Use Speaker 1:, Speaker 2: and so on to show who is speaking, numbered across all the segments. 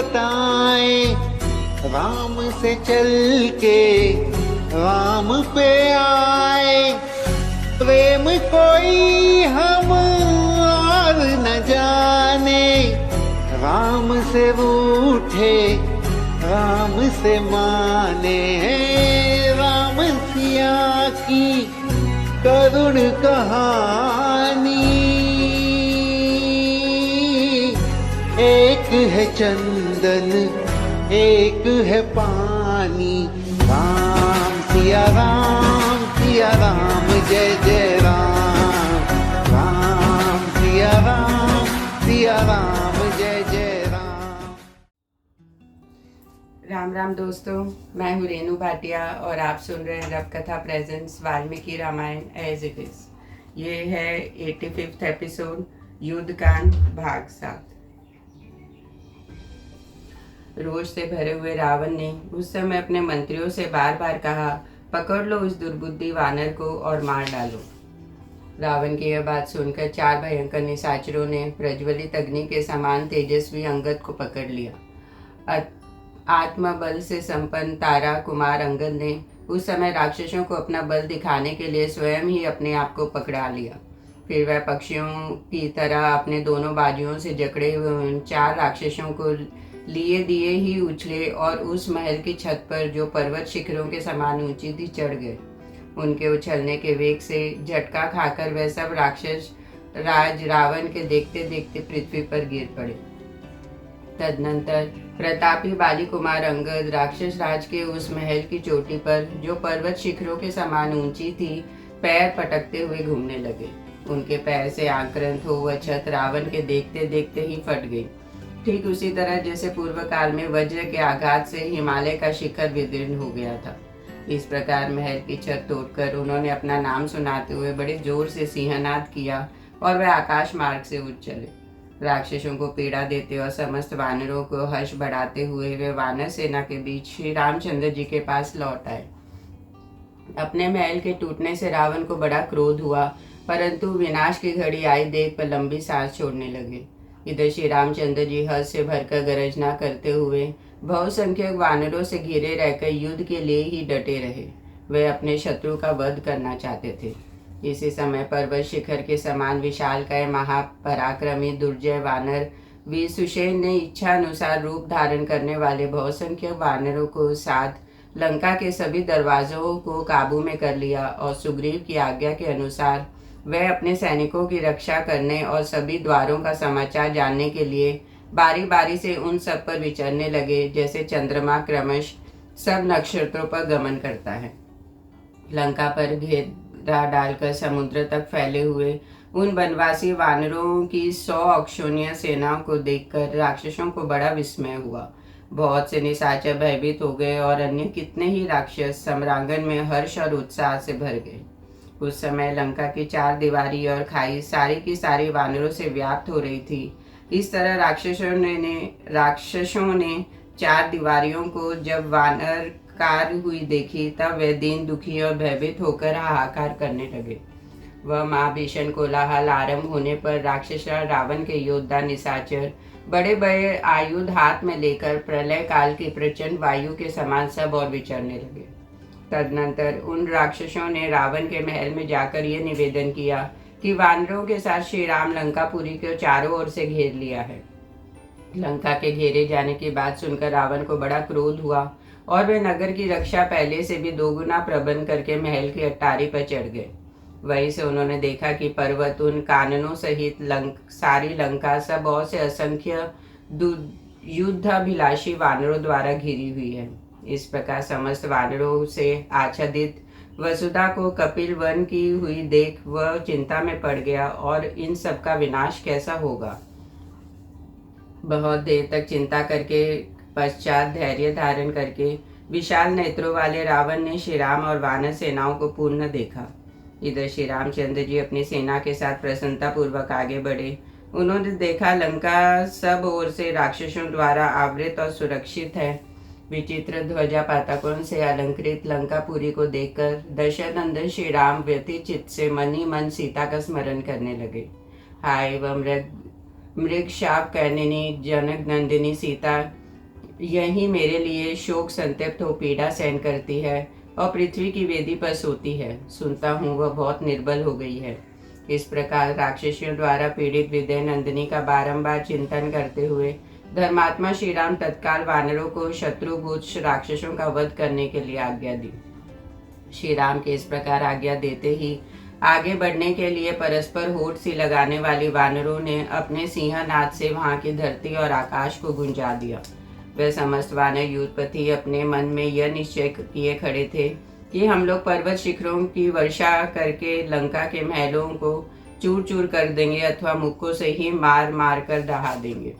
Speaker 1: बताएं, राम से चल के राम पे आए। प्रेम कोई हम और न जाने, राम से रूठे राम से माने। राम सिया की करुण कहानी, एक है चंदन एक है पानी। राम सिया राम जय जय राम। राम सिया राम जय जय राम।
Speaker 2: राम राम दोस्तों, मैं हूँ रेनू भाटिया और आप सुन रहे हैं Rab Katha presents Valmiki Ramayan as it is. ये है 85वां एपिसोड, युद्ध कांड भाग 7। रोष से भरे हुए रावण ने उस समय अपने मंत्रियों से बार बार कहा, पकड़ लो उस दुर्बुद्धि वानर को और मार डालो। रावण की यह बात सुनकर 4 भयंकर निशाचरों ने प्रज्वलित अग्नि के समान तेजस्वी अंगद को पकड़ लिया। आत्मबल से संपन्न तारा कुमार अंगद ने उस समय राक्षसों को अपना बल दिखाने के लिए स्वयं ही अपने आप को पकड़ा लिया। फिर वह पक्षियों की तरह अपने दोनों बाजुओं से जकड़े हुए उन 4 राक्षसों को लिए दिए ही उछले और उस महल की छत पर, जो पर्वत शिखरों के समान ऊंची थी, चढ़ गए। उनके उछलने के वेग से झटका खाकर वह सब राक्षस राज रावण के देखते देखते पृथ्वी पर गिर पड़े। तदनंतर प्रतापी बाली कुमार अंगद राक्षस राज के उस महल की चोटी पर, जो पर्वत शिखरों के समान ऊंची थी, पैर पटकते हुए घूमने लगे। उनके पैर से आक्रांत हो वह छत रावण के देखते देखते ही फट गई, ठीक उसी तरह जैसे पूर्व काल में वज्र के आघात से हिमालय का शिखर विदीर्ण हो गया था। इस प्रकार महल की छत तोड़कर उन्होंने अपना नाम सुनाते हुए बड़े जोर से सिंहनाद किया और वह आकाश मार्ग से उठ चले। राक्षसों को पीड़ा देते और समस्त वानरों को हर्ष बढ़ाते हुए वे वानर सेना के बीच श्री रामचंद्र जी के पास लौट आए। अपने महल के टूटने से रावण को बड़ा क्रोध हुआ, परंतु विनाश की घड़ी आई देख पर लंबी सांस छोड़ने लगे। इधर श्री रामचंद्र जी हर्ष से भरकर गर्जना करते हुए बहुसंख्यक वानरों से घिरे रहकर युद्ध के लिए ही डटे रहे। वे अपने शत्रु का वध करना चाहते थे। इसी समय पर्वत शिखर के समान विशालकाय महापराक्रमी दुर्जय वानर वीर सुषेण ने इच्छा अनुसार रूप धारण करने वाले बहुसंख्यक वानरों को साथ लंका के सभी दरवाजों को काबू में कर लिया और सुग्रीव की आज्ञा के अनुसार वह अपने सैनिकों की रक्षा करने और सभी द्वारों का समाचार जानने के लिए बारी बारी से उन सब पर विचरने लगे, जैसे चंद्रमा क्रमश सब नक्षत्रों पर गमन करता है। लंका पर घेरा डालकर समुद्र तक फैले हुए उन वनवासी वानरों की 100 अक्षोणीय सेनाओं को देखकर राक्षसों को बड़ा विस्मय हुआ। बहुत से निशाचर भयभीत हो गए और अन्य कितने ही राक्षस सम्रांगण में हर्ष और उत्साह से भर गए। उस समय लंका की 4 दीवारी और खाई सारी की सारी वानरों से व्याप्त हो रही थी। इस तरह राक्षसों ने 4 दीवारियों को जब वानर कार हुई देखी, तब वे दीन दुखी और भयभीत होकर हाहाकार करने लगे। वह महाभीषण कोलाहल आरंभ होने पर राक्षस रावण के योद्धा निशाचर बड़े बड़े आयुध हाथ में लेकर प्रलय काल की प्रचंड वायु के समान सब और विचरने लगे। तदनंतर उन राक्षसों ने रावण के महल में जाकर ये निवेदन किया कि वानरों के साथ श्री राम लंकापुरी को चारों ओर से घेर लिया है। लंका के घेरे जाने की बात सुनकर रावण को बड़ा क्रोध हुआ और वे नगर की रक्षा पहले से भी 2 गुना प्रबंध करके महल की अट्टारी पर चढ़ गए। वहीं से उन्होंने देखा कि पर्वत उन काननों सहित सारी लंका सब और से असंख्य युद्धाभिलाषी वानरों द्वारा घिरी हुई है। इस प्रकार समस्त वानरों से आच्छादित वसुधा को कपिल वन की हुई देख वह चिंता में पड़ गया और इन सब का विनाश कैसा होगा। बहुत देर तक चिंता करके पश्चात धैर्य धारण करके विशाल नेत्रों वाले रावण ने श्री राम और वानर सेनाओं को पूर्ण देखा। इधर श्री रामचंद्र जी अपनी सेना के साथ प्रसन्नता पूर्वक आगे बढ़े। उन्होंने देखा लंका सब ओर से राक्षसों द्वारा आवृत और सुरक्षित है। विचित्र ध्वजा पताकों से अलंकृत लंकापुरी को देखकर दशरथनंदन श्री राम व्यथित चित्त से मन ही मन सीता का स्मरण करने लगे। हाय वह मृग शाप करनिनी जनक नंदिनी सीता यही मेरे लिए शोक संतप्त हो पीड़ा सहन करती है और पृथ्वी की वेदी पर सोती है। सुनता हूँ वह बहुत निर्बल हो गई है। इस प्रकार राक्षसियों द्वारा पीड़ित विदय नंदिनी का बारंबार चिंतन करते हुए धर्मात्मा श्री राम तत्काल वानरों को शत्रुभूत राक्षसों का वध करने के लिए आज्ञा दी। श्री राम के इस प्रकार आज्ञा देते ही आगे बढ़ने के लिए परस्पर होठ सी लगाने वाली वानरों ने अपने सिंहनाद से वहां की धरती और आकाश को गुंजा दिया। वे समस्त वानर युद्धपति अपने मन में यह निश्चय किए खड़े थे कि हम लोग पर्वत शिखरों की वर्षा करके लंका के महलों को चूर चूर कर देंगे अथवा मुक्कों से ही मार मार कर दहा देंगे।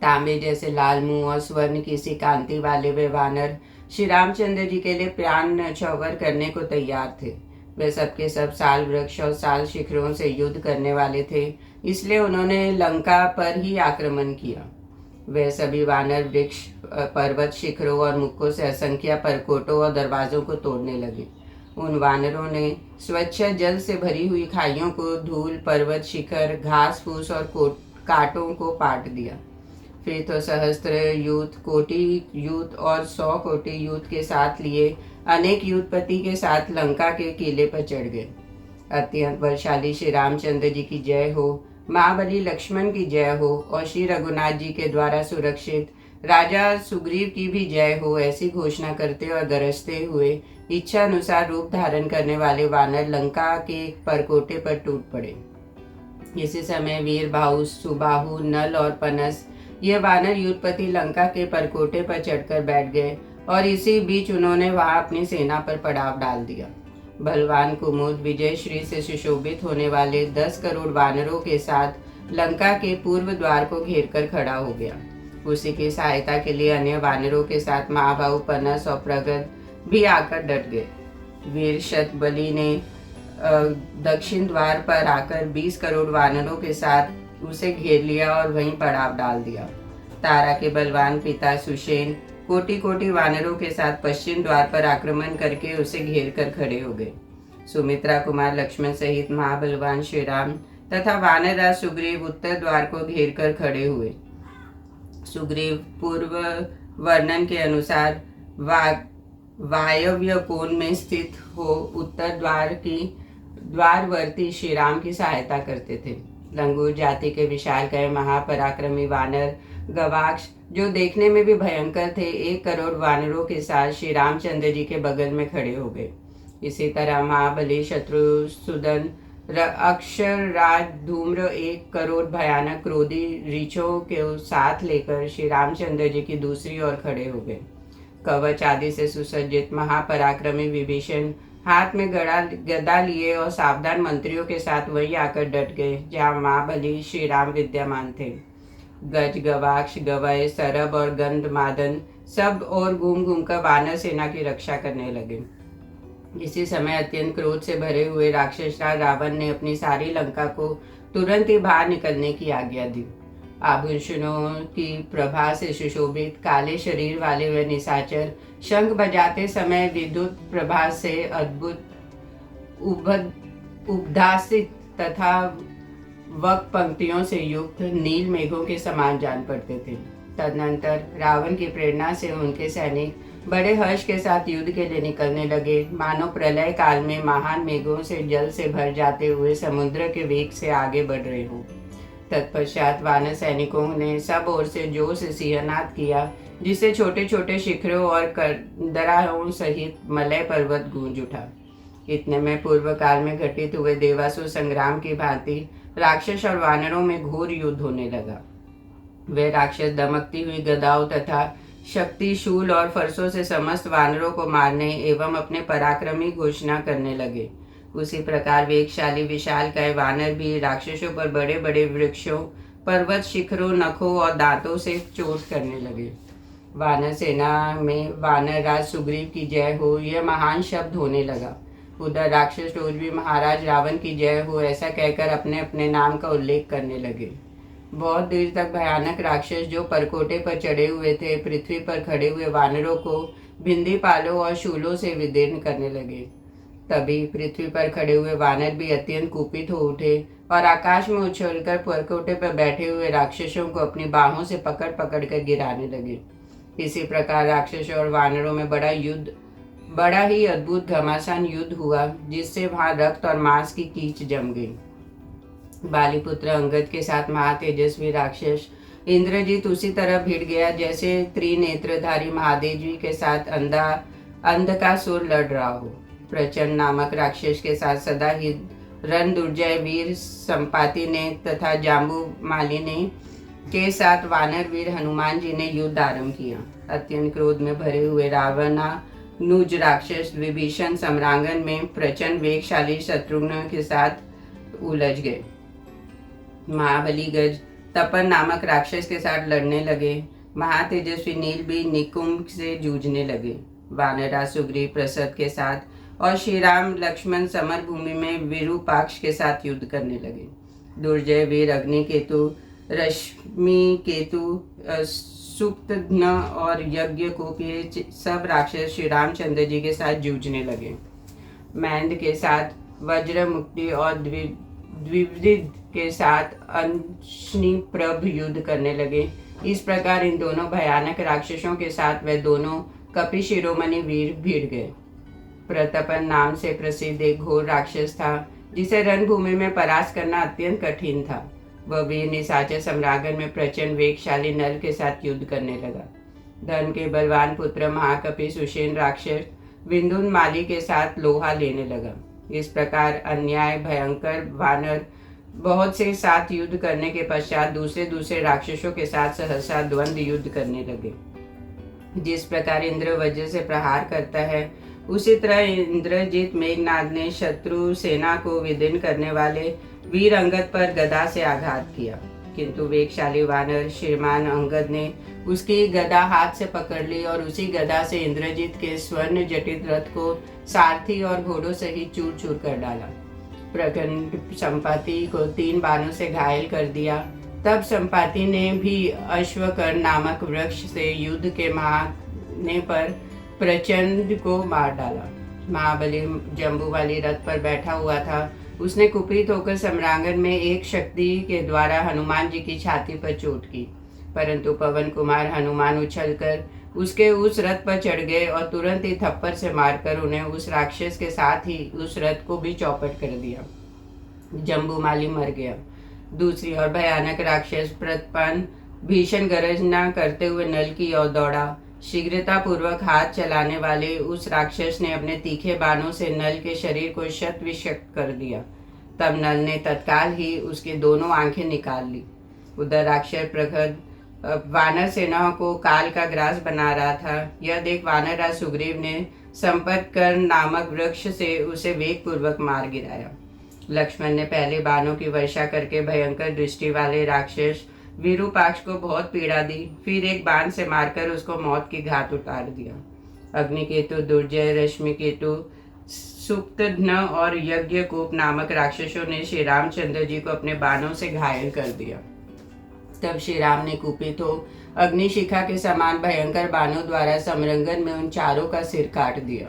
Speaker 2: तांबे जैसे लाल मुंह और स्वर्ण की सी कांति वाले वे वानर श्री रामचंद्र जी के लिए प्राण न्यौछावर करने को तैयार थे। वे सबके सब साल वृक्ष और साल शिखरों से युद्ध करने वाले थे, इसलिए उन्होंने लंका पर ही आक्रमण किया। वे सभी वानर वृक्ष, पर्वत शिखरों और मुक्कों से असंख्य परकोटों और दरवाजों को तोड़ने लगे। उन वानरों ने स्वच्छ जल से भरी हुई खाइयों को, धूल, पर्वत शिखर, घास फूस और कांटों को पाट दिया। फिर तो सहस्त्र यूथ, कोटि यूथ और 100 कोटि यूथ के साथ लिए अनेक युद्धपति के साथ लंका के किले पर चढ़ गए। अत्यंत बलशाली श्री रामचंद्र जी की जय हो, महाबली लक्ष्मण की जय हो और श्री रघुनाथ जी के द्वारा सुरक्षित राजा सुग्रीव की भी जय हो, ऐसी घोषणा करते और गरजते हुए इच्छा अनुसार रूप धारण करने वाले वानर लंका के परकोटे पर टूट पड़े। इसी समय वीर बाहु, सुबाहु, नल और पनस ये वानर युद्धपति लंका के परकोटे पर चढ़कर बैठ गए और इसी बीच उन्होंने वहां अपनी सेना पर पड़ाव डाल दिया। बलवान कुमुद विजय श्री से सुशोभित होने वाले 10 करोड़ वानरों के साथ लंका के पूर्व द्वार को घेर कर खड़ा हो गया। उसी की सहायता के लिए अन्य वानरों के साथ महाबाहु, पनस और प्रगद भी आकर डट गए। वीर शतबली ने दक्षिण द्वार पर आकर 20 करोड़ वानरों के साथ उसे घेर लिया और वहीं पड़ाव डाल दिया। तारा के बलवान पिता सुषेण कोटि कोटि वानरों के साथ पश्चिम द्वार पर आक्रमण करके उसे घेर कर खड़े हो गए। सुमित्रा कुमार लक्ष्मण सहित महाबलवान श्री राम तथा वानरराज सुग्रीव उत्तर द्वार को घेर कर खड़े हुए। सुग्रीव पूर्व वर्णन के अनुसार वायव्य कोण में स्थित हो उत्तर द्वार की द्वारवर्ती श्री राम की सहायता करते थे। लंगूर जाति के विशालकाय महापराक्रमी वानर गवाक्ष, जो देखने में भी भयंकर थे, 1 करोड़ वानरों के साथ श्री रामचंद्र जी के बगल में खड़े हो गए। इसी तरह महाबली शत्रुसूदन, अक्षरराज, धूम्र 1 करोड़ भयानक क्रोधी रीछों के साथ लेकर श्री रामचंद्र जी की दूसरी ओर खड़े हो गए। कवच आदि से सुसज्जित महापराक्रमी विभीषण हाथ में गदा लिए और सावधान मंत्रियों के साथ वही आकर डट गए जहाँ महाबली श्री राम विद्यमान थे। गज, गवाक्ष, गवय, सरब और गंधमादन सब और घूम घूम कर वानर सेना की रक्षा करने लगे। इसी समय अत्यंत क्रोध से भरे हुए राक्षस रावण ने अपनी सारी लंका को तुरंत ही बाहर निकलने की आज्ञा दी। आभूषणों की प्रभा से सुशोभित काले शरीर वाले वे निशाचर शंख बजाते समय विद्युत प्रभा से अद्भुत उद्भासित तथा वक पंक्तियों से युक्त नील मेघों के समान जान पड़ते थे। तदनंतर रावण की प्रेरणा से उनके सैनिक बड़े हर्ष के साथ युद्ध के लिए निकलने लगे, मानो प्रलय काल में महान मेघों से जल से भर जाते हुए समुद्र के वेग से आगे बढ़ रहे हों। तत्पश्चात वानर सैनिकों ने सब ओर से जोर से सिंहनाद किया, जिससे छोटे छोटे शिखरों और दरारों सहित मलय पर्वत गूंज उठा। इतने में पूर्व काल में घटित हुए देवासुर संग्राम की भांति राक्षस और वानरों में घोर युद्ध होने लगा। वे राक्षस दमकती हुई गदाओं तथा शक्ति शूल और फरसों से समस्त वानरों को मारने एवं अपने पराक्रमी घोषणा करने लगे। उसी प्रकार वेगशाली विशालकाय वानर भी राक्षसों पर बड़े बड़े वृक्षों, पर्वत शिखरों, नखों और दांतों से चोट करने लगे। वानर सेना में वानर राज सुग्रीव की जय हो, यह महान शब्द होने लगा। उधर राक्षस रोज भी महाराज रावण की जय हो ऐसा कहकर अपने अपने नाम का उल्लेख करने लगे। बहुत देर तक भयानक राक्षस जो परकोटे पर चढ़े हुए थे, पृथ्वी पर खड़े हुए वानरों को भिंदी पालों और शूलों से विदीर्ण करने लगे। तभी पृथ्वी पर खड़े हुए वानर भी अत्यंत कुपित हो उठे और आकाश में उछलकर परकोटे पर बैठे हुए राक्षसों को अपनी बाहों से पकड़ पकड़ कर गिराने लगे। इसी प्रकार राक्षसों और वानरों में बड़ा ही अद्भुत घमासान युद्ध हुआ, जिससे वहां रक्त और मांस की कीच जम गई। बालीपुत्र अंगद के साथ महातेजस्वी राक्षस इंद्रजीत उसी तरह भिड़ गया जैसे त्रिनेत्रधारी महादेव जी के साथ अंधकासुर लड़ रहा हो। प्रचंड नामक राक्षस के साथ सदा ही रण दुर्जय वीर संपाति ने तथा जाम्बूमाली ने के साथ वानर वीर हनुमान जी ने युद्ध आरंभ किया। अत्यंत क्रोध में भरे हुए रावणानुज राक्षस विभीषण सम्रांगण में प्रचंड वेगशाली शत्रुघ्न के साथ उलझ गए। महाबली गज तपन नामक राक्षस के साथ लड़ने लगे। महातेजस्वी नील भी निकुंभ से जूझने लगे। वानरा सुग्रीव प्रसद के साथ और श्री राम लक्ष्मण समर भूमि में विरूपाक्ष के साथ युद्ध करने लगे। दुर्जय वीर अग्नि केतु, रश्मि केतु, सुप्तघ्न और यज्ञ को ये सब राक्षस श्री रामचंद्र जी के साथ जूझने लगे। मैंद के साथ वज्र मुक्ति और द्विविद के साथ अंशनी प्रभ युद्ध करने लगे। इस प्रकार इन दोनों भयानक राक्षसों के साथ वह दोनों कपि शिरोमणि वीर भिड़ गए। प्रतपन नाम से प्रसिद्ध एक घोर राक्षस था, जिसे रणभूमि में परास्त करना अत्यंत कठिन था। वह वीर निशाचर सम्रांगण में प्रचंड वेगशाली नल के साथ युद्ध करने लगा। धर्म के बलवान पुत्र महाकपि सुषेण राक्षस विंधुनमाली के साथ लोहा लेने लगा। इस प्रकार अन्याय भयंकर वानर बहुत से साथ युद्ध करने के पश्चात दूसरे राक्षसों के साथ सहसा द्वंद्व युद्ध करने लगे। जिस प्रकार इंद्र वज्र से प्रहार करता है, उसी तरह इंद्रजीत मेघनाद ने शत्रु सेना को विदीर्ण करने वाले वीर अंगद पर गदा से आघात किया, किंतु वेगशाली वानर श्रीमान अंगद ने उसकी गदा हाथ से पकड़ ली और उसी गदा से इंद्रजीत के स्वर्ण जटित रथ को सारथी और घोड़ों सहित चूर चूर कर डाला। प्रखंड संपाति को 3 बाणों से घायल कर दिया। तब संपाति ने भी अश्वकर्ण नामक वृक्ष से युद्ध के मारने पर प्रचंड को मार डाला। महाबली जम्बू वाली रथ पर बैठा हुआ था। उसने कुपित होकर सम्रांगण में एक शक्ति के द्वारा हनुमान जी की छाती पर चोट की, परंतु पवन कुमार हनुमान उछलकर उसके उस रथ पर चढ़ गए और तुरंत ही थप्पड़ से मारकर उन्हें उस राक्षस के साथ ही उस रथ को भी चौपट कर दिया। जम्बूमाली मर गया। दूसरी ओर भयानक राक्षस प्रतपन भीषण गर्जना करते हुए नल की ओर दौड़ा। शीघ्रता पूर्वक हाथ चलाने वाले उस राक्षस ने अपने तीखे बाणों से नल के शरीर को शत विषक्त कर दिया। तब नल ने तत्काल ही उसकी दोनों आंखें निकाल ली। उधर राक्षस प्रखद वानर सेना को काल का ग्रास बना रहा था। यह देख वानरराज सुग्रीव ने संपतकर्ण नामक वृक्ष से उसे वेग पूर्वक मार गिराया। लक्ष्मण ने पहले बाणों की वर्षा करके भयंकर दृष्टि वाले राक्षस विरूपाक्ष को बहुत पीड़ा दी, फिर एक बाण से मारकर उसको मौत की घाट उतार दिया। अग्निकेतु, दुर्जय, रश्मि केतु, सुप्तघ्न और यज्ञकूप नामक राक्षसों ने श्री रामचंद्र जी को अपने बाणों से घायल कर दिया। तब श्री राम ने कुपित हो अग्निशिखा के समान भयंकर बाणों द्वारा समरंगन में उन चारों का सिर काट दिया।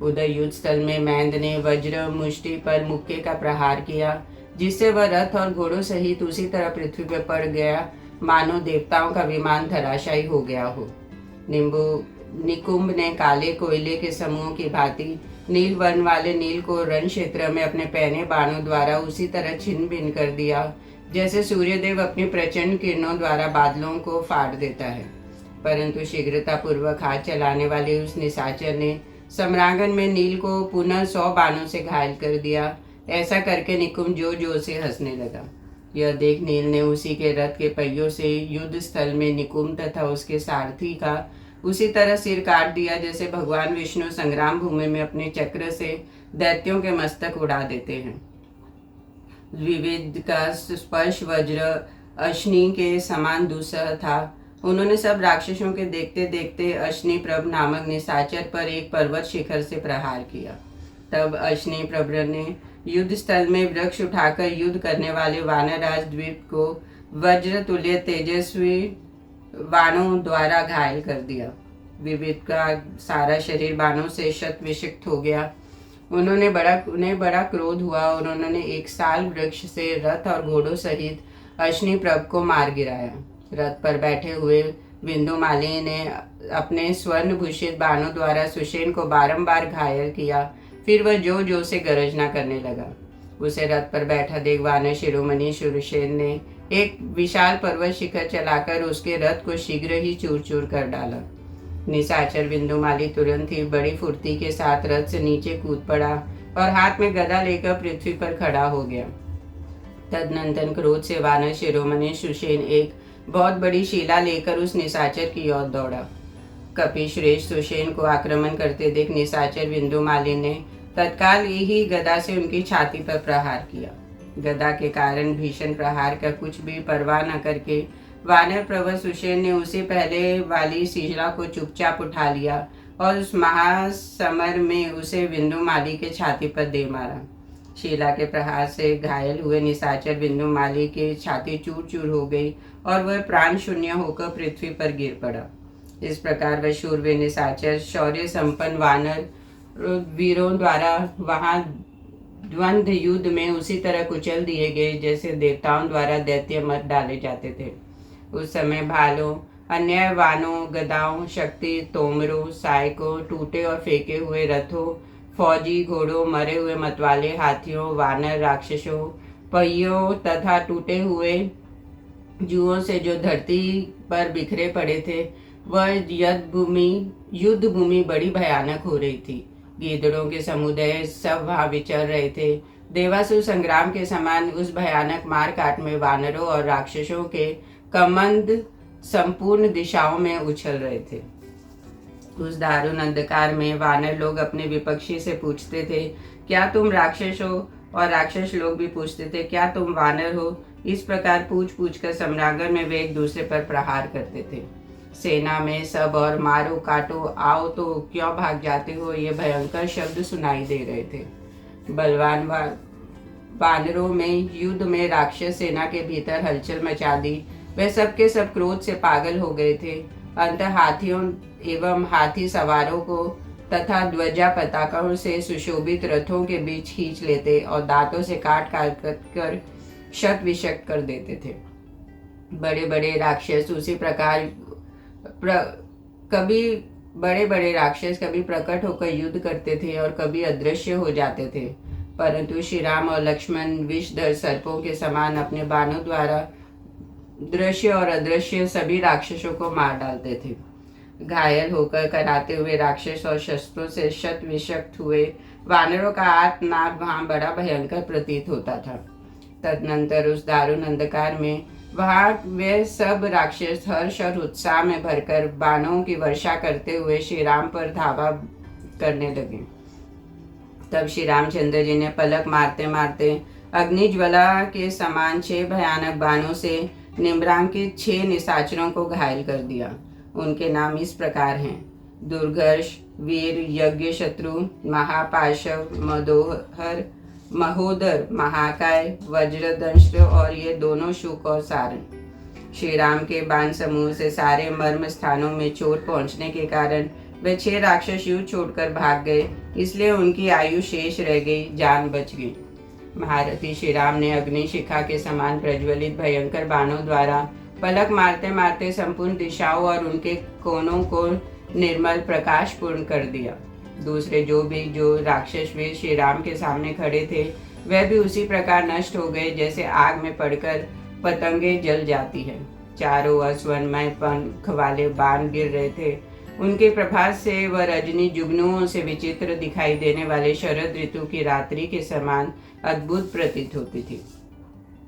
Speaker 2: उधर युद्ध स्थल में मैंद ने वज्र मुष्टि पर मुक्के का प्रहार किया, जिससे वह रथ और घोड़ों सहित उसी तरह पृथ्वी पर पड़ गया मानो देवताओं का विमान धराशायी हो गया हो। निकुंभ ने काले कोयले के समूह की भांति नील वर्ण वाले नील को रण क्षेत्र में अपने पहने बाणों द्वारा उसी तरह छिन्न भिन्न कर दिया जैसे सूर्यदेव अपनी प्रचंड किरणों द्वारा बादलों को फाड़ देता है। परंतु शीघ्रता पूर्वक हाथ चलाने वाले उस निशाचर ने सम्रांगण में नील को पुनः 100 बाणों से घायल कर दिया। ऐसा करके निकुंभ जोर जोर से हंसने लगा। यह देख नील ने उसी के रथ के पहियों से युद्ध स्थल में निकुंभ तथा उसके सारथी का उसी तरह सिर काट दिया जैसे भगवान विष्णु संग्राम भूमि में अपने चक्र से दैत्यों के मस्तक उड़ा देते हैं। विविध का स्पर्श वज्र अश्नि के समान दुस्सह था। उन्होंने सब राक्षसों के देखते देखते अश्नि प्रभ नामक निशाचर पर एक पर्वत शिखर से प्रहार किया। तब अश्नि प्रभ ने युद्ध स्थल में वृक्ष उठाकर युद्ध करने वाले वानरराज द्वीप को वज्र तुल्य तेजस्वी बाणों द्वारा घायल कर दिया। विविध का सारा शरीर बाणों से शत विषिक्त हो गया। उन्हें बड़ा क्रोध हुआ और उन्होंने एक साल वृक्ष से रथ और घोड़ों सहित अश्निप्रभ को मार गिराया। रथ पर बैठे हुए बिंदुमाली ने अपने स्वर्ण भूषित बाणों द्वारा सुषेण को बारंबार घायल किया। फिर वह जो जो से गरजना करने लगा। उसे रथ पर बैठा देख वानर शिरोमणि सुषेण ने एक विशाल पर्वत शिखर चलाकर उसके रथ को शीघ्र ही चूर चूर कर डाला। निशाचर बिंदुमाली तुरंत ही बड़ी फुर्ती के साथ रथ से नीचे कूद पड़ा और हाथ में गदा लेकर पृथ्वी पर खड़ा हो गया। तदनंतर क्रोध से वानर शिरोमणि सुषेण एक बहुत बड़ी शिला लेकर उस निशाचर की ओर दौड़ा। कपि श्रेष्ठ सुषेण को आक्रमण करते देख निशाचर बिंदुमाली ने तत्काल ही गदा से उनकी छाती पर प्रहार किया। गदा के कारण भीषण प्रहार का कुछ भी परवाह न करके वानर प्रवर सुषेण ने उसे पहले वाली शिला को चुपचाप उठा लिया और उस महासमर में उसे बिंदुमाली के छाती पर दे मारा। शिला के प्रहार से घायल हुए निशाचर बिंदुमाली की छाती चूर चूर हो गई और वह प्राण शून्य होकर पृथ्वी पर गिर पड़ा। इस प्रकार वह शूरवीर निशाचर शौर्य संपन्न वानर वीरों द्वारा वहां द्वंद्व युद्ध में उसी तरह कुचल दिए गए जैसे देवताओं द्वारा दैत्य मत डाले जाते थे। उस समय भालों, अन्य वानों, गदाओं, शक्ति तोमरों, सहायकों, टूटे और फेंके हुए रथों, फौजी घोड़ों, मरे हुए मतवाले हाथियों, वानर राक्षसों, पहियों तथा टूटे हुए जुओं से जो धरती पर बिखरे पड़े थे, वह युद्ध भूमि बड़ी भयानक हो रही थी। गीदड़ों के समुदाय सब वहां विचर रहे थे। देवासुर संग्राम के समान उस भयानक मार काट में वानरों और राक्षसों के कमंद संपूर्ण दिशाओं में उछल रहे थे। उस दारुण अंधकार में वानर लोग अपने विपक्षी से पूछते थे, क्या तुम राक्षस हो? और राक्षस लोग भी पूछते थे, क्या तुम वानर हो? इस प्रकार पूछ पूछ कर सम्रांगण में वे एक दूसरे पर प्रहार करते थे। सेना में सब और मारो काटो, आओ तो क्यों भाग जाते हो, ये भयंकर शब्द सुनाई दे रहे थे। बलवान वानरों में युद्ध में राक्षस सेना के भीतर हलचल मचा दी। वे सबके सब क्रोध से पागल हो गए थे। अंत हाथियों एवं हाथी सवारों को तथा ध्वजा पताकाओं से सुशोभित रथों के बीच खींच लेते और दांतों से काट काट कर शत विशक्त कर देते थे। बड़े बड़े राक्षस उसी प्रकार कभी बड़े बड़े राक्षस कभी प्रकट होकर युद्ध करते थे और कभी अदृश्य हो जाते थे, परंतु श्री राम और लक्ष्मण विषधर सर्पों के समान अपने बाणों द्वारा दृश्य और अदृश्य सभी राक्षसों को मार डालते थे। घायल होकर कराते हुए राक्षस और शस्त्रों से शत विषक्त हुए वानरों का आर्तनाद वहां बड़ा भयंकर प्रतीत होता था। तदनंतर उस दारुण अंधकार में वहां वे सब राक्षस हर्ष और उत्साह में भरकर बाणों की वर्षा करते हुए श्री राम पर धावा करने लगे। तब श्री रामचंद्र जी ने पलक मारते मारते अग्निज्वाला के समान 6 भयानक बाणों से निम्रांकित 6 निशाचरों को घायल कर दिया। उनके नाम इस प्रकार हैं: दुर्घर्ष, वीर, यज्ञ शत्रु, महापाशव, मदोहर, महोदर, महाकाय, वज्रदंश और ये दोनों शुक और सारण। श्री राम के बाण समूह से सारे मर्म स्थानों में चोट पहुंचने के कारण वे 6 राक्षस युद्ध छोड़कर भाग गए, इसलिए उनकी आयु शेष रह गई, जान बच गई। महारथी श्री राम ने अग्नि शिखा के समान प्रज्वलित भयंकर बाणों द्वारा पलक मारते मारते संपूर्ण दिशाओं और उनके कोनों को निर्मल प्रकाश पूर्ण कर दिया। दूसरे जो राक्षस वीर श्री राम के सामने खड़े थे, वह भी उसी प्रकार नष्ट हो गए जैसे आग में पड़कर पतंगे जल जाती है। चारों ओर स्वर्णमय पंख वाले बाण गिर रहे थे। उनके प्रभात से वह रजनी जुगनुओं से विचित्र दिखाई देने वाले शरद ऋतु की रात्रि के समान अद्भुत प्रतीत होती थी।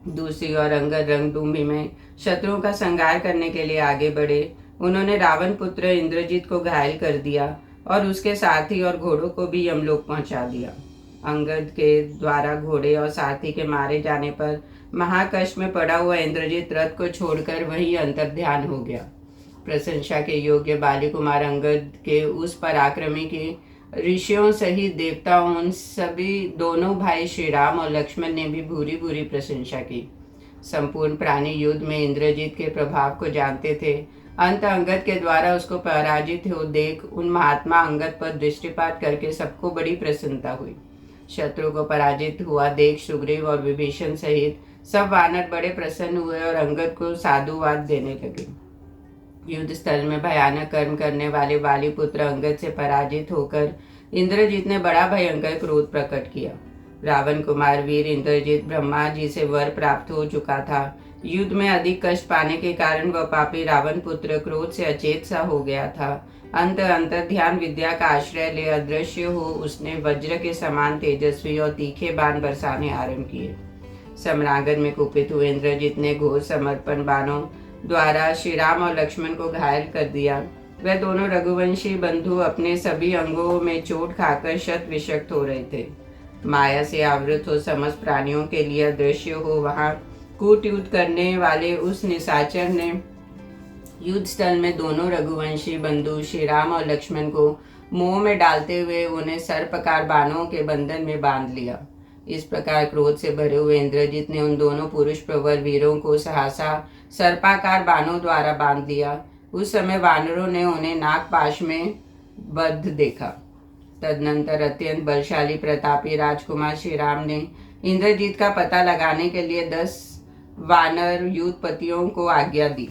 Speaker 2: दूसरी ओर अंगद रणभूमि में शत्रुओं का संहार करने के लिए आगे बढ़े। उन्होंने रावण पुत्र इंद्रजित को घायल कर दिया और उसके सारथी और घोड़ों को भी यमलोक पहुंचा दिया। अंगद के द्वारा घोड़े और सारथी के मारे जाने पर महाकष्ट में पड़ा हुआ इंद्रजित रथ को छोड़कर वही अंतर्ध्यान हो गया। प्रशंसा के योग्य बाली कुमार अंगद के उस पराक्रमी के ऋषियों सहित देवताओं उन सभी दोनों भाई श्री राम और लक्ष्मण ने भी भूरी भूरी प्रशंसा की। संपूर्ण प्राणी युद्ध में इंद्रजित के प्रभाव को जानते थे। अंत अंगद के द्वारा उसको पराजित हो देख उन महात्मा अंगद पर दृष्टिपात करके सबको बड़ी प्रसन्नता हुई। शत्रु को पराजित हुआ देख सुग्रीव और विभीषण सहित सब वानर बड़े प्रसन्न हुए और अंगद को साधुवाद देने लगे। युद्ध स्थल में भयानक कर्म करने वाले वाली पुत्र अंगद से पराजित होकर इंद्रजीत ने बड़ा भयंकर क्रोध प्रकट किया। रावण कुमार वीर इंद्रजीत ब्रह्मा जी से वर प्राप्त हो चुका था। युद्ध में अधिक कष्ट पाने के कारण वह पापी रावण पुत्र क्रोध से अचेत सा हो गया था। अंतर ध्यान विद्या का आश्रय ले अदृश्य हो उसने वज्र के समान तेजस्वी और तीखे बाण बरसाने आरंभ किए। सम्रांगन में कुपित हुए इंद्रजीत ने घोर समर्पण बाणों द्वारा श्री राम और लक्ष्मण को घायल कर दिया। वह दोनों रघुवंशी बंधु अपने सभी अंगों में चोट खाकर शत विषक्त हो रहे थे। माया से आवृत हो समस्त प्राणियों के लिए अदृश्य हो वहां कूट युद्ध करने वाले उस निशाचर ने युद्ध स्थल में दोनों रघुवंशी बंधु श्री राम और लक्ष्मण को मोह में डालते हुए उन्हें सर्पकार बाणों के बंधन में बांध लिया। इस प्रकार क्रोध से भरे हुए इंद्रजीत ने उन दोनों पुरुष प्रवर वीरों को सहसा सर्पाकार बाणों द्वारा बांध दिया। उस समय वानरों ने उन्हें नागपाश में बद्ध देखा। तदनंतर अत्यंत बलशाली प्रतापी राजकुमार श्री राम ने इंद्रजीत का पता लगाने के लिए 10 वानर युद्धपतियों को आज्ञा दी।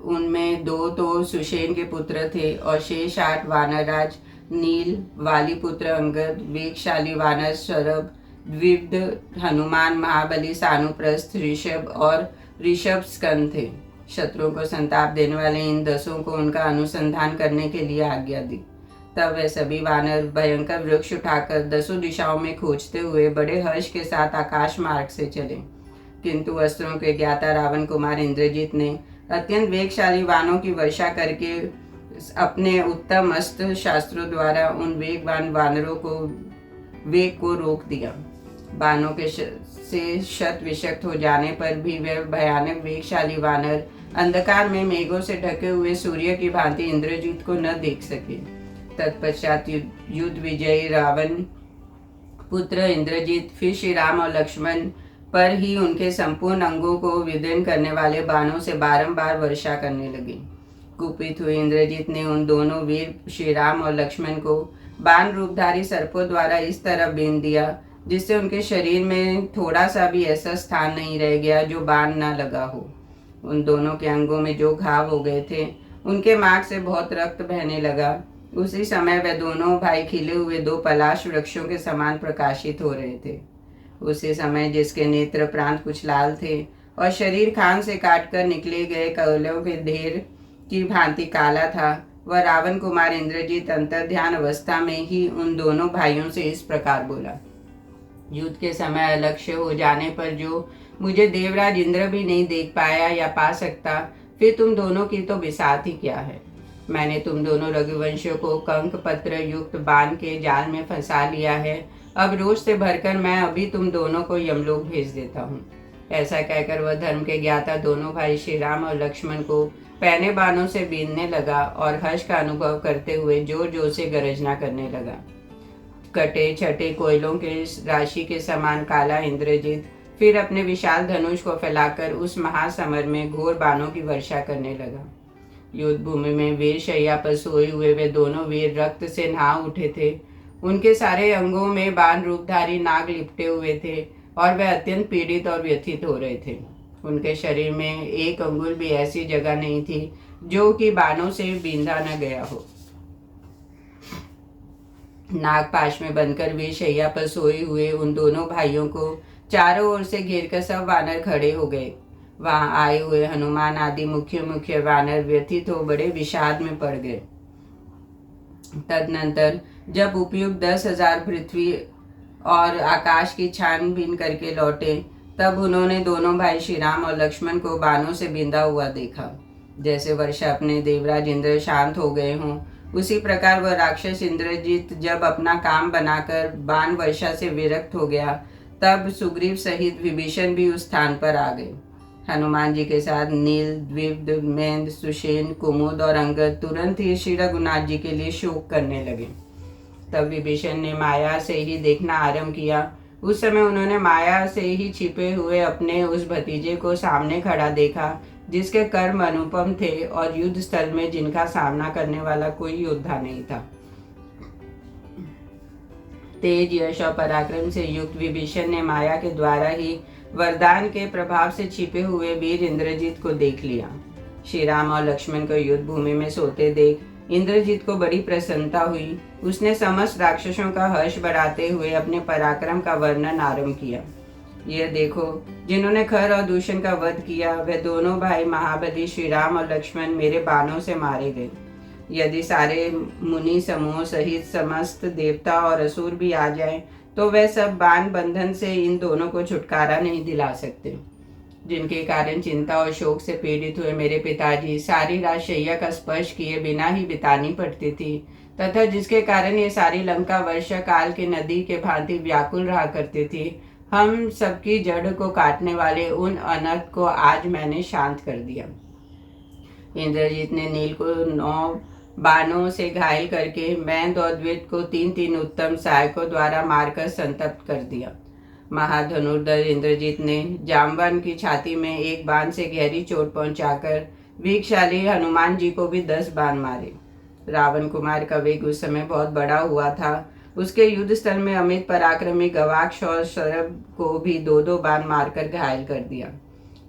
Speaker 2: उनमें 2 तो सुषेण के पुत्र थे और शेष 8 वानरराज नील, वाली पुत्र अंगद, वेगशाली वानर शरभ, द्विविध हनुमान, महाबली सानुप्रस्थ, ऋषभ और ऋषभ स्कंद थे। शत्रुओं को संताप देने वाले इन 10 को उनका अनुसंधान करने के लिए आज्ञा दी। तब वे सभी वानर भयंकर वृक्ष उठाकर 10 दिशाओं में खोजते हुए बड़े हर्ष के साथ आकाश मार्ग से चले। किंतु अस्त्रों के ज्ञाता रावण कुमार इंद्रजीत ने अत्यंत वेगशाली बाणों की वर्षा करके अपने उत्तम अस्त्र शास्त्रों द्वारा उन वेगवान वानरों को वेग को रोक दिया। बाणों के से शत विषक्त हो जाने पर भी वे भयानक वेगशाली वानर अंधकार में मेघों से ढके हुए सूर्य की भांति इंद्रजीत को न देख सके। तत्पश्चात युद्ध विजयी रावण पुत्र इंद्रजीत फिर श्री राम और लक्ष्मण पर ही उनके संपूर्ण अंगों को विदीर्ण करने वाले बाणों से बारंबार वर्षा करने लगे। कुपित हुए इंद्रजीत ने उन दोनों वीर श्री राम और लक्ष्मण को बाण रूपधारी सर्पों द्वारा इस तरह बीन दिया जिससे उनके शरीर में थोड़ा सा भी ऐसा स्थान नहीं रह गया जो बाण न लगा हो। उन दोनों के अंगों में जो घाव हो गए थे उनके मार्ग से बहुत रक्त बहने लगा। उसी समय वे दोनों भाई खिले हुए 2 पलाश वृक्षों के समान प्रकाशित हो रहे थे। उसी समय जिसके नेत्र प्रांत कुछ लाल थे और शरीर खान से काटकर निकले गए कोयलों के ढेर की भांति काला था, वह रावण कुमार इंद्रजीत अंतर्ध्यान अवस्था में ही उन दोनों भाइयों से इस प्रकार बोला। युद्ध के समय अलक्ष्य हो जाने पर जो मुझे देवराज इंद्र भी नहीं देख पाया या पा सकता, फिर तुम दोनों की तो बिसात ही क्या है। मैंने तुम दोनों रघुवंशियों को कंक पत्र युक्त बाण के जाल में फंसा लिया है। अब रोष से भरकर मैं अभी तुम दोनों को यमलोक भेज देता हूँ। ऐसा कहकर वह धर्म के ज्ञाता दोनों भाई श्री राम और लक्ष्मण को पहने बाणों से बीनने लगा और हर्ष का अनुभव करते हुए जोर जोर से गरजना करने लगा। कटे छटे कोयलों के राशि के समान काला इंद्रजीत फिर अपने विशाल धनुष को फैलाकर उस महासमर में घोर बाणों की वर्षा करने लगा। युद्ध भूमि में वीर शैया पर सोए हुए वे दोनों वीर रक्त से नहा उठे थे। उनके सारे अंगों में बाण रूपधारी नाग लिपटे हुए थे और वे अत्यंत पीड़ित और व्यथित हो रहे थे। उनके शरीर में एक अंगुल भी ऐसी जगह नहीं थी जो कि बाणों से बींधा न गया हो। नागपाश में बनकर वीर शैया पर सोए हुए उन दोनों भाइयों को चारों ओर से घेरकर सब वानर खड़े हो गए। वहां आए हुए हनुमान आदि मुख्य मुख्य वानर व्यथित हो बड़े विषाद में पड़ गए। तदनंतर जब उपयुक्त 10,000 पृथ्वी और आकाश की छानबीन करके लौटे, तब उन्होंने दोनों भाई श्री राम और लक्ष्मण को बाणों से बिंधा हुआ देखा। जैसे वर्षा अपने देवराज इंद्र शांत हो गए हों, उसी प्रकार वह राक्षस इंद्रजीत जब अपना काम बनाकर बाण वर्षा से विरक्त हो गया, तब सुग्रीव सहित विभीषण भी उस स्थान पर आ गए। हनुमान जी के साथ नील, द्विविध, मेंद, सुषेण, कुमुद और अंगद तुरंत ही श्री रघुनाथ जी के लिए शोक करने लगे। तब विभीषण ने माया से ही देखना आरंभ किया। उस समय उन्होंने माया से ही छिपे हुए अपने उस भतीजे को सामने खड़ा देखा, जिसके कर्म अनुपम थे और युद्ध स्थल में जिनका सामना करने वाला कोई योद्धा नहीं था। तेज यश और पराक्रम से युक्त विभीषण ने माया के द्वारा ही वरदान के प्रभाव से छिपे हुए वीर इंद्रजीत को देख लिया। श्री राम और लक्ष्मण को युद्ध भूमि में सोते देख इंद्रजीत को बड़ी प्रसन्नता हुई। उसने समस्त राक्षसों का हर्ष बढ़ाते हुए अपने पराक्रम का वर्णन आरंभ किया। यह देखो, जिन्होंने खर और दूषण का वध किया वे दोनों भाई महाबली श्री राम और लक्ष्मण मेरे बाणों से मारे गए। यदि सारे मुनि समूह सहित समस्त देवता और असुर भी आ जाएं, तो वे सब बाण बंधन से इन दोनों को छुटकारा नहीं दिला सकते। जिनके कारण चिंता और शोक से पीड़ित हुए मेरे पिताजी सारी रात शैया का स्पर्श किए बिना ही बितानी पड़ती थी, तथा जिसके कारण ये सारी लंका वर्षा काल की नदी के भांति व्याकुल रहा करती थी, हम सबकी जड़ को काटने वाले उन अनर्थ को आज मैंने शांत कर दिया। इंद्रजीत ने नील को 9 बाणों से घायल करके मैंद और द्वित को 3-3 उत्तम सहायकों द्वारा मारकर संतप्त कर दिया। महाधनुर्धर इंद्रजीत ने जामवन की छाती में एक बाण से गहरी चोट पहुंचाकर वीरशाली हनुमान जी को भी 10 बाण मारे। रावण कुमार का वेग उस समय बहुत बड़ा हुआ था। उसके युद्ध स्थल में अमित पराक्रमी गवाक्ष और शरभ को भी 2-2 बाण मारकर घायल कर दिया।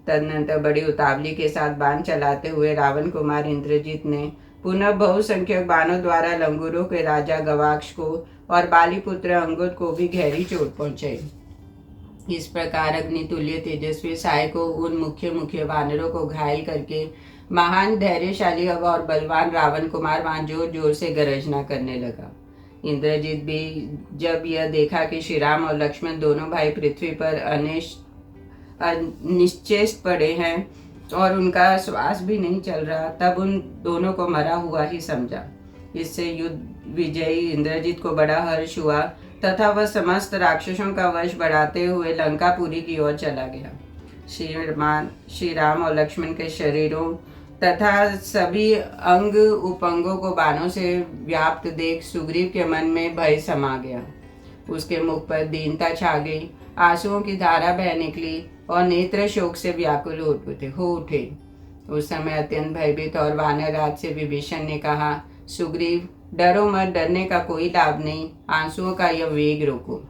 Speaker 2: तदनंतर बड़ी उतावली के साथ बाण चलाते हुए रावण कुमार इंद्रजीत ने पुनः बहुसंख्यक बाणों द्वारा लंगूरों के राजा गवाक्ष को और बालीपुत्र अंगद को भी गहरी चोट पहुंचाई। इस प्रकार अग्नितुल्य तेजस्वी साय को उन मुख्य वानरों को घायल करके महान धैर्यशाली और बलवान रावण कुमार वहां जोर जोर से गरजना करने लगा। इंद्रजीत भी जब यह देखा कि श्री राम और लक्ष्मण दोनों भाई पृथ्वी पर निश्चेष्ट पड़े हैं और उनका श्वास भी नहीं चल रहा, तब उन दोनों को मरा हुआ ही समझा। इससे युद्ध विजयी इंद्रजीत को बड़ा हर्ष हुआ तथा वह समस्त राक्षसों का वश बढ़ाते हुए लंकापुरी की ओर चला गया। श्री राम और लक्ष्मण के शरीरों तथा सभी अंग उपंगों को बाणों से व्याप्त देख सुग्रीव के मन में भय समा गया। उसके मुख पर दीनता छा गई, आंसुओं की धारा बह निकली और नेत्र शोक से व्याकुल हो उठे। उस समय अत्यंत भयभीत और वानरराज से विभीषण ने कहा, सुग्रीव डरो मत, डरने का कोई लाभ नहीं, आंसुओं का यह वेग रोको।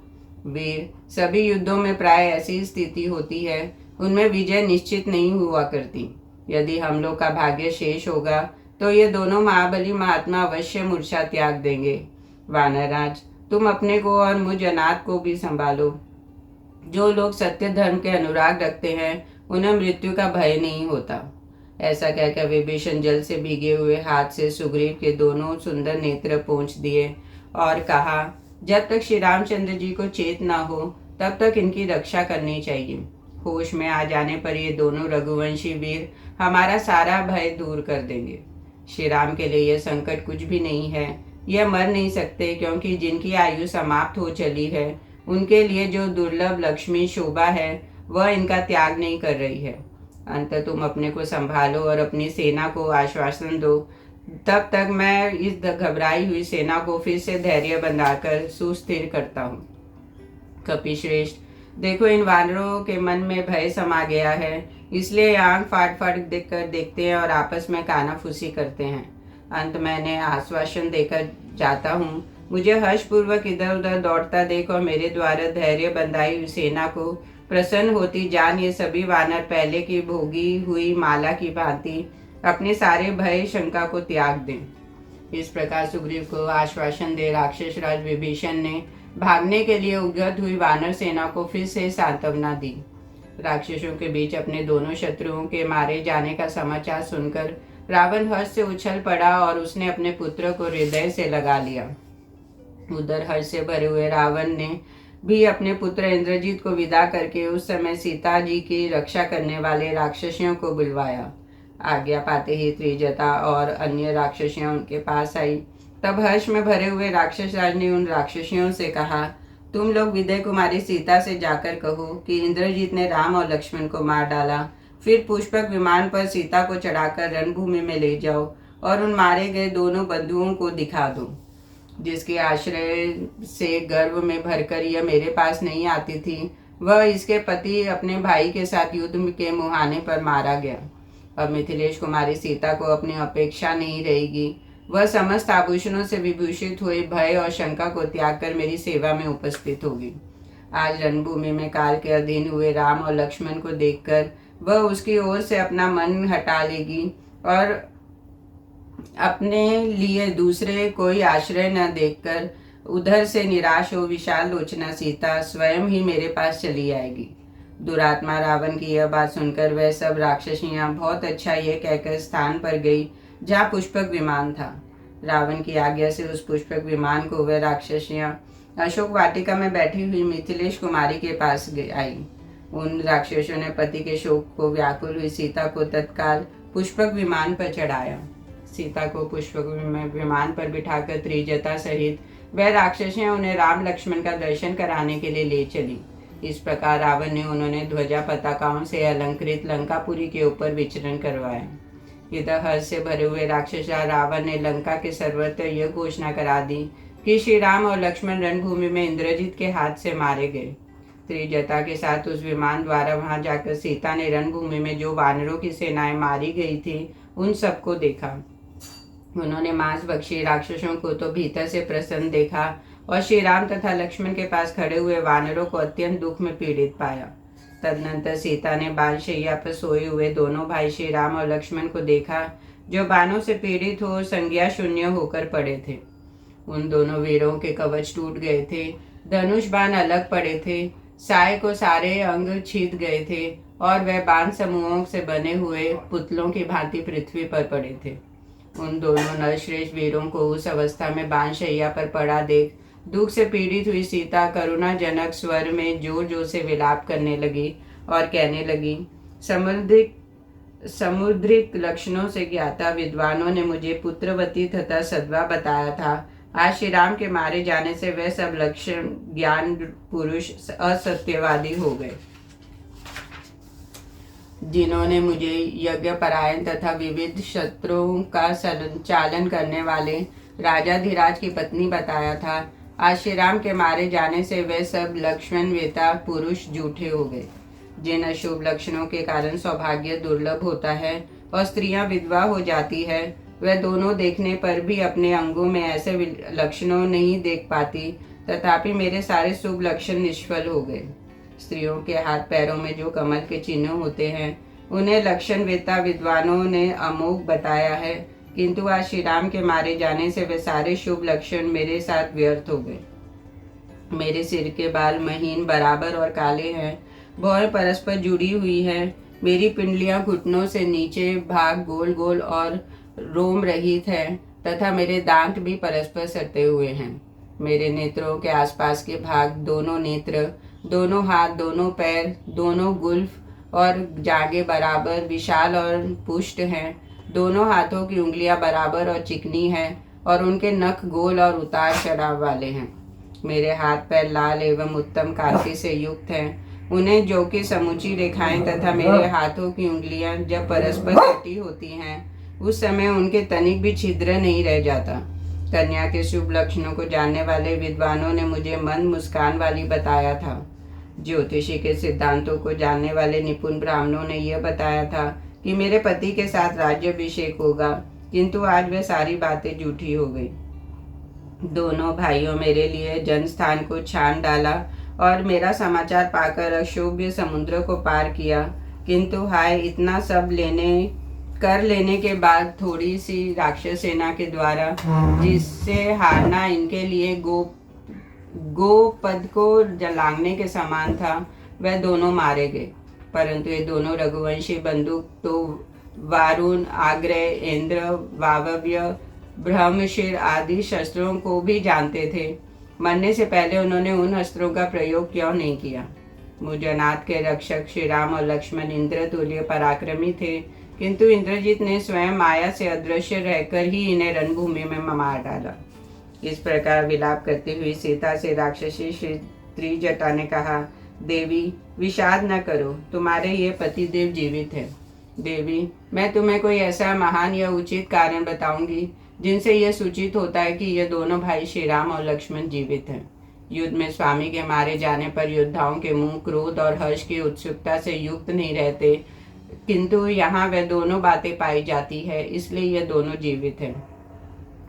Speaker 2: वीर, सभी युद्धों में प्राय ऐसी स्थिति होती है, उनमें विजय निश्चित नहीं हुआ करती। यदि हम लोग का भाग्य शेष होगा तो ये दोनों महाबली महात्मा अवश्य मूर्छा त्याग देंगे। वानरराज, तुम अपने को और मुझ अनाथ को भी संभालो। जो लोग सत्य धर्म के अनुराग रखते हैं उन्हें मृत्यु का भय नहीं होता। ऐसा कहकर विभीषण जल से भीगे हुए हाथ से सुग्रीव के दोनों सुंदर नेत्र पोंछ दिए और कहा, जब तक श्री रामचंद्र जी को चेत न हो तब तक इनकी रक्षा करनी चाहिए। होश में आ जाने पर ये दोनों रघुवंशी वीर हमारा सारा भय दूर कर देंगे। श्री राम के लिए यह संकट कुछ भी नहीं है। यह मर नहीं सकते, क्योंकि जिनकी आयु समाप्त हो चली है उनके लिए जो दुर्लभ लक्ष्मी शोभा है वह इनका त्याग नहीं कर रही है। अंत तुम अपने को संभालो और अपनी सेना को आश्वासन दो। तब तक मैं इस घबराई हुई सेना को फिर से धैर्य बंधाकर सुस्थिर करता हूँ। कपिश्रेष्ठ, देखो, इन वानरों के मन में भय समा गया है, इसलिए आंख फाड़ फाड़ देखते हैं और आपस में कानाफूसी करते हैं। अंत मैंने आश्वासन देकर जाता हूँ। मुझे हर्षपूर्वक इधर उधर दौड़ता देख और मेरे द्वारा धैर्य बंधाई हुई सेना को प्रसन्न होती जान ये सभी वानर पहले की भोगी हुई माला की भांति अपने सारे भय शंका को त्याग दें। इस प्रकार सुग्रीव को आश्वासन दे राक्षस राज विभीषण ने भागने के लिए उद्यत हुई वानर सेना को फिर से सांत्वना दी। राक्षसों के बीच अपने दोनों शत्रुओं के मारे जाने का समाचार सुनकर रावण हर्ष से उछल पड़ा और उसने अपने पुत्र को हृदय से लगा लिया। उधर हर्ष से भरे हुए रावण ने भी अपने पुत्र इंद्रजीत को विदा करके उस समय सीता जी की रक्षा करने वाले राक्षसियों को बुलवाया। आज्ञा पाते ही त्रिजटा और अन्य राक्षसियां उनके पास आई। तब हर्ष में भरे हुए राक्षस राज ने उन राक्षसियों से कहा, तुम लोग विदय कुमारी सीता से जाकर कहो कि इंद्रजीत ने राम और लक्ष्मण को मार डाला। फिर पुष्पक विमान पर सीता को चढ़ाकर रणभूमि में ले जाओ और उन मारे गए दोनों बंधुओं को दिखा दो। जिसके आश्रय से गर्व में भरकर यह मेरे पास नहीं आती थी, वह इसके पति अपने भाई के साथ युद्ध के मुहाने पर मारा गया। अब मिथिलेश कुमारी सीता को अपनी अपेक्षा नहीं रहेगी। वह समस्त आभूषणों से विभूषित हुए भय और शंका को त्याग कर मेरी सेवा में उपस्थित होगी। आज रणभूमि में काल के अधीन हुए राम और लक्ष्मण को देखकर वह उसकी ओर से अपना मन हटा लेगी और अपने लिए दूसरे कोई आश्रय न देखकर उधर से निराश हो विशाल लोचना सीता स्वयं ही मेरे पास चली आएगी। दुरात्मा रावण की यह बात सुनकर वह सब राक्षसियां बहुत अच्छा ये कहकर स्थान पर गई जहाँ पुष्पक विमान था। रावण की आज्ञा से उस पुष्पक विमान को वह राक्षसियां अशोक वाटिका में बैठी हुई मिथिलेश कुमारी के पास आई। उन राक्षसों ने पति के शोक को व्याकुल हुई सीता को तत्काल पुष्पक विमान पर चढ़ाया। सीता को पुष्पक विमान पर बिठाकर त्रिजटा सहित वह राक्षसियां उन्हें राम लक्ष्मण का दर्शन कराने के लिए ले चली। इस प्रकार रावण ने उन्होंने ध्वजा पताकाओं से अलंकृत लंकापुरी के ऊपर विचरण करवाया। इधर हर्ष से भरे हुए राक्षसा रावण ने लंका के सर्वत्र यह घोषणा करा दी कि श्री राम और लक्ष्मण रणभूमि में इंद्रजित के हाथ से मारे गए। त्रिजटा के साथ उस विमान द्वारा वहां जाकर सीता ने रणभूमि में जो वानरों की सेनाएं मारी गई थी उन सबको देखा। उन्होंने मांस भक्षी राक्षसों को तो भीतर से प्रसन्न देखा और श्री राम तथा लक्ष्मण के पास खड़े हुए वानरों को अत्यंत दुख में पीड़ित पाया। तदनंतर सीता ने बाणशैया पर सोए हुए दोनों भाई श्री राम और लक्ष्मण को देखा जो बाणों से पीड़ित हो संज्ञा शून्य होकर पड़े थे। उन दोनों वीरों के कवच टूट गए थे, धनुष बाण अलग पड़े थे, साय को सारे अंग छीद गए थे और वह बाण समूहों से बने हुए पुतलों की भांति पृथ्वी पर पड़े थे। उन दोनों नरश्रेष्ठ वीरों को उस अवस्था में बाणशैया पर पड़ा देख दुख से पीड़ित हुई सीता करुणाजनक स्वर में जोर जोर से विलाप करने लगी और कहने लगी, समुद्रिक लक्षणों से ज्ञाता विद्वानों ने मुझे पुत्रवती तथा सद्वा बताया था। आज श्री राम के मारे जाने से वह सब लक्षण ज्ञान पुरुष असत्यवादी हो गए, जिन्होंने मुझे यज्ञ परायण तथा विविध शत्रुओं का संचालन करने वाले राजाधिराज की पत्नी बताया था। आज श्री राम के मारे जाने से वे सब लक्ष्मण वेता पुरुष झूठे हो गए। जिन अशुभ लक्षणों के कारण सौभाग्य दुर्लभ होता है और स्त्रियां विधवा हो जाती है, वह दोनों देखने पर भी अपने अंगों में ऐसे लक्षणों नहीं देख पाती, तथापि मेरे सारे शुभ लक्षण निष्फल हो गए। स्त्रियों के हाथ पैरों में जो कमल के चिन्ह होते हैं उन्हें लक्षण वेता विद्वानों ने अमोघ बताया है, किंतु आज श्री राम के मारे जाने से वे सारे शुभ लक्षण मेरे साथ व्यर्थ हो गए। मेरे सिर के बाल महीन बराबर और काले हैं, भौं परस्पर जुड़ी हुई है। मेरी पिंडलियां घुटनों से नीचे भाग गोल गोल और रोम रहित है तथा मेरे दांत भी परस्पर सटे हुए हैं। मेरे नेत्रों के आसपास के भाग, दोनों नेत्र, दोनों हाथ, दोनों पैर, दोनों गुल्फ और जागे बराबर विशाल और पुष्ट हैं। दोनों हाथों की उंगलियां बराबर और चिकनी हैं और उनके नख गोल और उतार चढ़ाव वाले हैं। मेरे हाथ पैर लाल एवं उत्तम कांति से युक्त हैं। उन्हें जो कि समूची रेखाएं तथा मेरे हाथों की उंगलियां जब परस्पर सटी होती हैं उस समय उनके तनिक भी छिद्र नहीं रह जाता। कन्या के शुभ लक्षणों को जानने वाले विद्वानों ने मुझे मंद मुस्कान वाली बताया था। ज्योतिषी के सिद्धांतों को जानने वाले निपुण ब्राह्मणों ने यह बताया था कि मेरे पति के साथ राज्याभिषेक होगा, किंतु आज वह सारी बातें झूठी हो गई। दोनों भाइयों मेरे लिए जनस्थान को छान डाला और मेरा समाचार पाकर अक्षोभ्य समुद्र को पार किया, किंतु हाय, इतना सब कर लेने के बाद थोड़ी सी राक्षस सेना के द्वारा जिससे हारना इनके लिए गोपद को जलांगने के समान था, वह दोनों मारे गए। परंतु ये दोनों रघुवंशी बंदूक तो वारुण, आग्रह, इंद्र, वावव्य, ब्रह्मशिर आदि शस्त्रों को भी जानते थे। मरने से पहले उन्होंने उन अस्त्रों का प्रयोग क्यों नहीं किया? मुजनात के रक्षक श्री राम और लक्ष्मण इंद्र तुल्य पराक्रमी थे, किंतु इंद्रजीत ने स्वयं माया से अदृश्य रहकर ही इन्हें रणभूमि में मार डाला। इस प्रकार विलाप करती हुई सीता से राक्षसी श्री त्रिजटा ने कहा, देवी, विषाद न करो, तुम्हारे ये पतिदेव जीवित है। देवी, मैं तुम्हें कोई ऐसा महान या उचित कारण बताऊंगी जिनसे यह सूचित होता है कि ये दोनों भाई श्री राम और लक्ष्मण जीवित हैं। युद्ध में स्वामी के मारे जाने पर योद्धाओं के मुंह क्रोध और हर्ष की उत्सुकता से युक्त नहीं रहते, किंतु यहाँ वह दोनों बातें पाई जाती है, इसलिए ये दोनों जीवित हैं।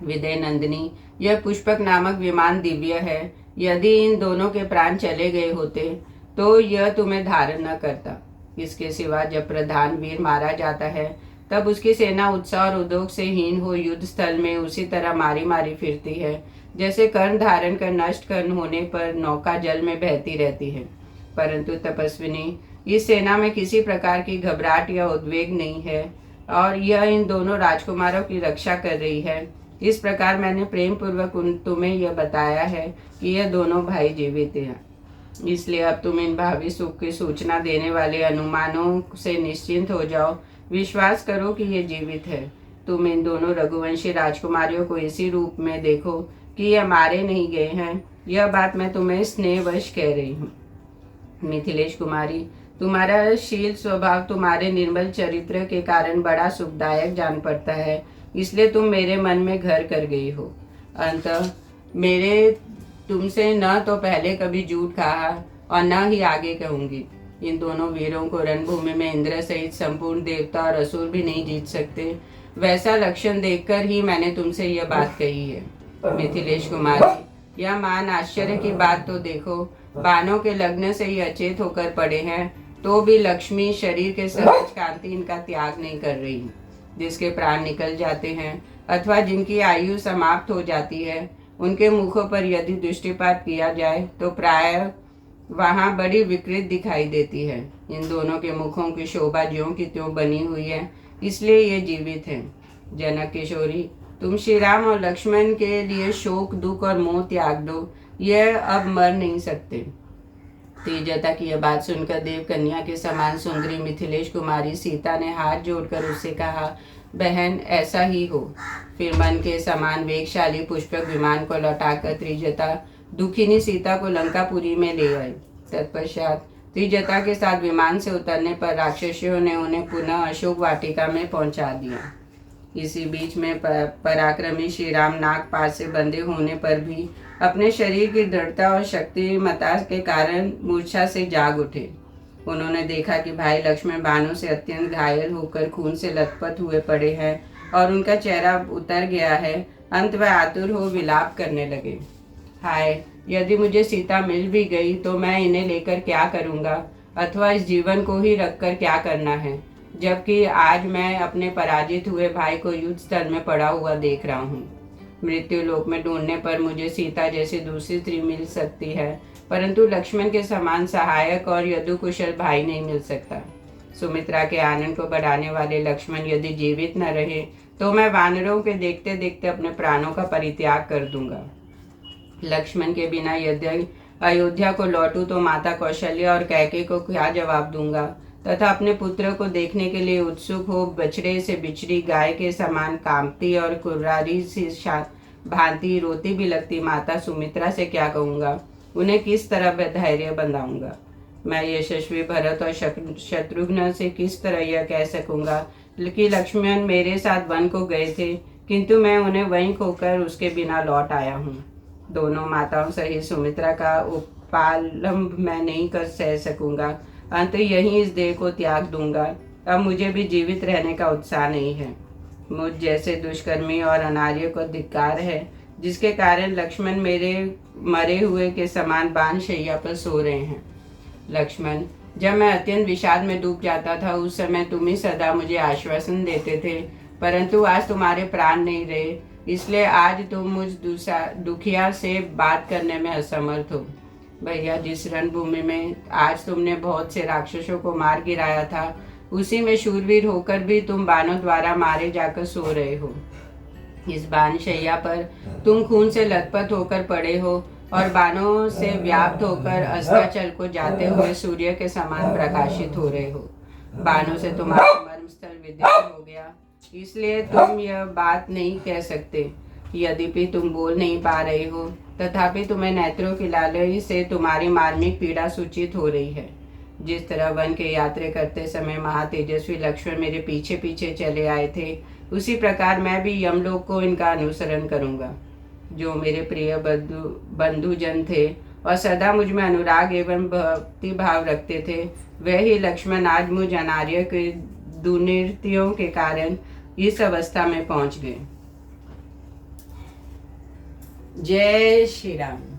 Speaker 2: विदय नंदिनी, यह पुष्पक नामक विमान दिव्य है। यदि इन दोनों के प्राण चले गए होते तो यह तुम्हें धारण न करता। इसके सिवा जब प्रधान वीर मारा जाता है तब उसकी सेना उत्साह और उद्योग से हीन हो युद्ध स्थल में उसी तरह मारी मारी फिरती है जैसे कर्ण धारण कर नष्ट कर्ण होने पर नौका जल में बहती रहती है। परंतु तपस्विनी, इस सेना में किसी प्रकार की घबराहट या उद्वेग नहीं है और यह इन दोनों राजकुमारों की रक्षा कर रही है। इस प्रकार मैंने प्रेम पूर्वक तुम्हें यह बताया है कि यह दोनों भाई जीवित हैं। इसलिए अब तुम इन भावी सुख की सूचना देने वाले अनुमानों से निश्चिंत हो जाओ। विश्वास करो कि ये जीवित है। तुम इन दोनों रघुवंशी राजकुमारियों को इसी रूप में देखो कि यह मारे नहीं गए हैं। यह बात मैं तुम्हें स्नेहवश कह रही हूँ। मिथिलेश कुमारी, तुम्हारा शील स्वभाव तुम्हारे निर्मल चरित्र के कारण बड़ा सुखदायक जान पड़ता है, इसलिए तुम मेरे मन में घर कर गई हो। अंततः मेरे तुमसे न तो पहले कभी झूठ कहा और न ही आगे कहूंगी। इन दोनों वीरों को रणभूमि में इंद्र सहित संपूर्ण देवता और असुर भी नहीं जीत सकते, वैसा लक्षण देखकर ही मैंने तुमसे यह बात कही है। मिथिलेश कुमारी, यह मान आश्चर्य की बात तो देखो, बाणों के लग्न से ही अचेत होकर पड़े हैं तो भी लक्ष्मी शरीर के सहज कांति इनका त्याग नहीं कर रही। जिसके प्राण निकल जाते हैं अथवा जिनकी आयु समाप्त हो जाती है, उनके मुखों पर यदि दृष्टिपात किया जाए तो प्राय वहाँ बड़ी विकृत दिखाई देती है। इन दोनों के मुखों की शोभा ज्यों की त्यों बनी हुई है, इसलिए ये जीवित हैं। जनक किशोरी, तुम श्री राम और लक्ष्मण के लिए शोक दुख और मोह त्याग दो, यह अब मर नहीं सकते। तेजता की यह बात सुनकर देव कन्या के समान सुंदरी मिथिलेश कुमारी सीता ने हाथ जोड़कर उससे कहा, बहन ऐसा ही हो। फिर मन के समान वेगशाली पुष्पक विमान को लौटाकर त्रिजटा दुखिनी सीता को लंकापुरी में ले आई। तत्पश्चात त्रिजटा के साथ विमान से उतरने पर राक्षसियों ने उन्हें पुनः अशोक वाटिका में पहुंचा दिया। इसी बीच में पराक्रमी श्री राम नागपाश से बंधे होने पर भी अपने शरीर की दृढ़ता और शक्तिमत्ता के कारण मूर्छा से जाग उठे। उन्होंने देखा कि भाई लक्ष्मण बाणों से अत्यंत घायल होकर खून से लथपथ हुए पड़े हैं और उनका चेहरा उतर गया है। अंत वह आतुर हो विलाप करने लगे, हाय, यदि मुझे सीता मिल भी गई तो मैं इन्हें लेकर क्या करूँगा, अथवा इस जीवन को ही रखकर क्या करना है, जबकि आज मैं अपने पराजित हुए भाई को युद्ध स्थल में पड़ा हुआ देख रहा हूँ। मृत्यु लोक में ढूंढने पर मुझे सीता जैसी दूसरी स्त्री मिल सकती है, परंतु लक्ष्मण के समान सहायक और यदुकुशल भाई नहीं मिल सकता। सुमित्रा के आनंद को बढ़ाने वाले लक्ष्मण यदि जीवित न रहे तो मैं वानरों के देखते देखते अपने प्राणों का परित्याग कर दूंगा। लक्ष्मण के बिना यदि अयोध्या को लौटूं तो माता कौशल्या और कैकेयी को क्या जवाब दूंगा, तथा अपने पुत्र को देखने के लिए उत्सुक हो बछड़े से बिछड़ी गाय के समान कांपती और कुर्रारी सी भांति रोती भी लगती माता सुमित्रा से क्या कहूँगा, उन्हें किस तरह धैर्य बंधाऊंगा। मैं यशस्वी भरत और शत्रुघ्न से किस तरह यह कह सकूंगा कि लक्ष्मण मेरे साथ वन को गए थे, किंतु मैं उन्हें वहीं खोकर उसके बिना लौट आया हूँ। दोनों माताओं सहित सुमित्रा का उपालंब मैं नहीं कर सह सकूंगा, अंत यहीं इस देह को त्याग दूंगा। अब मुझे भी जीवित रहने का उत्साह नहीं है। मुझ जैसे दुष्कर्मी और अनार्य को धिक्कार है, जिसके कारण लक्ष्मण मेरे मरे हुए के समान बाण शैया पर सो रहे हैं। लक्ष्मण, जब मैं अत्यंत विषाद में डूब जाता था उस समय तुम ही सदा मुझे आश्वासन देते थे, परंतु आज तुम्हारे प्राण नहीं रहे, इसलिए आज तुम मुझ दुखिया से बात करने में असमर्थ हो। भैया, जिस रणभूमि में आज तुमने बहुत से राक्षसों को मार गिराया था, उसी में शूरवीर होकर भी तुम बाणों द्वारा मारे जाकर सो रहे हो। इस बाण शैया पर तुम खून से लथपथ होकर पड़े हो और बाणों से व्याप्त होकर अस्ताचल को जाते हुए सूर्य के समान प्रकाशित हो रहे हो। बाणों से तुम्हारा मर्मस्थल विदित हो गया, इसलिए तुम यह बात नहीं कह सकते। यद्यपि तुम बोल नहीं पा रहे हो, तथापि तुम्हें नेत्रों की लालय से तुम्हारी मार्मिक पीड़ा सूचित हो रही है। जिस तरह वन के यात्रा करते समय महातेजस्वी लक्ष्मण मेरे पीछे पीछे चले आए थे, उसी प्रकार मैं भी यमलोक को इनका अनुसरण करूंगा। जो मेरे प्रिय बंधुजन थे और सदा मुझ में अनुराग एवं भक्ति भाव रखते थे, वह ही लक्ष्मण आज मुझ अनार्य के दुर्नीतियों के कारण इस अवस्था में पहुंच गए। जय श्री राम।